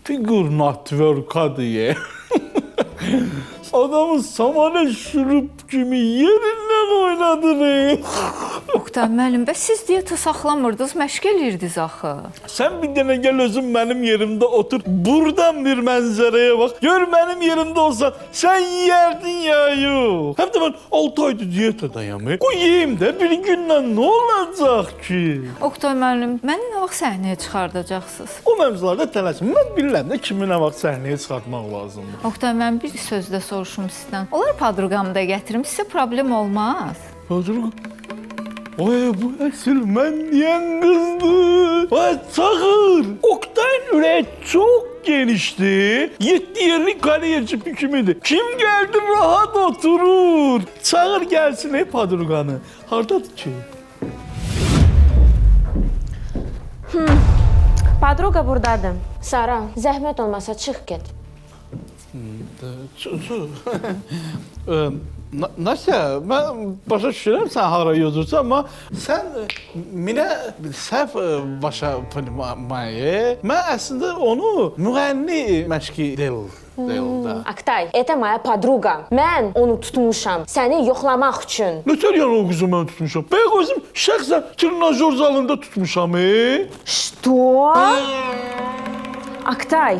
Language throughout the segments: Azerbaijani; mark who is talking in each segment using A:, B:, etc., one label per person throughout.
A: Figure network'a diye. Adamı samana şurup kimi yerindən oynadı.
B: Oktay müəllim, bəs siz diyeta saxlamırdınız, məşq eləyirdiniz axı.
A: Sen bir dene gel özüm benim yerimde otur. Buradan bir manzaraya bak. Gör benim yerimde olsan sen yerdin ya yok. Hem de ben 6 aydır diyetadayım. Koyayım da bir gündən ne olacak ki?
B: Oktay müəllim, məni nə vaxt səhnəyə çıxardacaqsınız?
A: O mevzularda tələsim. Ben bilirəm də kimi nə vaxt səhnəyə çıxartmaq lazımdır.
B: Oktay müəllim, bir sözdə soruşum sizdən. Onlar padruqamı da gətirim, sizə problem olmaz.
A: Padruga. Oy bu əsl mən deyən qızdır. Vay çağır. Oktay'ın ürəyi çok genişti. 7 yerli kaleci hükümüydü. Kim geldi rahat oturur. Çağır gelsin ey padruganı. Hardadır ki?
C: Podruga buradadır. Sara, zəhmət olmasa çıx get.
A: Nasya, ben başa düşürəm sən hara yozursan, amma sən minə səhv başa panimayı. Mən əslində onu müğənni məşqi deyil da.
C: Aktay, это моя подруга. Mən onu tutmuşam səni yoxlamaq üçün.
A: Nətər yəni o qızı mən tutmuşam? Bəyə özüm şəxsən trenajör zalında tutmuşam.
C: Что? Aktay,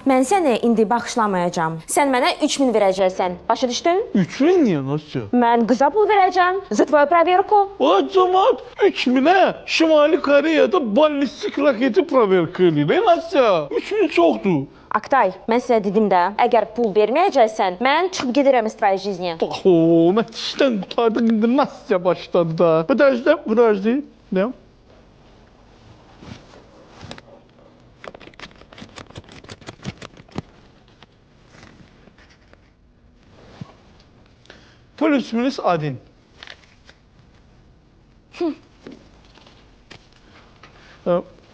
C: mən səni indi bağışlamayacağam. Sən mənə 3000 verəcəksən. Başa düşdün?
A: 3000 niyə Nasya?
C: Mən qıza pul verəcəm. За твою проверку.
A: O cəmaat 3000'ə Şimali Koreyada ballistik raketi proverka eləyir. Nasya? 3000 çoxdur.
C: Aktay, mən sizə dedim də, əgər pul verməyəcəksən, mən çıxıb gedirəm iz твоей жизни.
A: Oho, mən işdən qurtardım, indi Nasya başladı da. Подожди. Ne? Плюс-минус 1.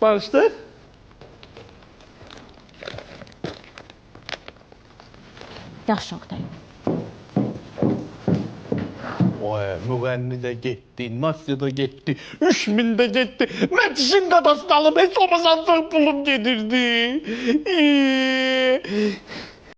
A: Barıştık.
C: Yaxşı, Aktay.
A: Oy, müğənni də getdi, Nasya da getdi, 3000 də getdi. Mən dişin qadasını alıb, heç olmasan pulum gedirdi.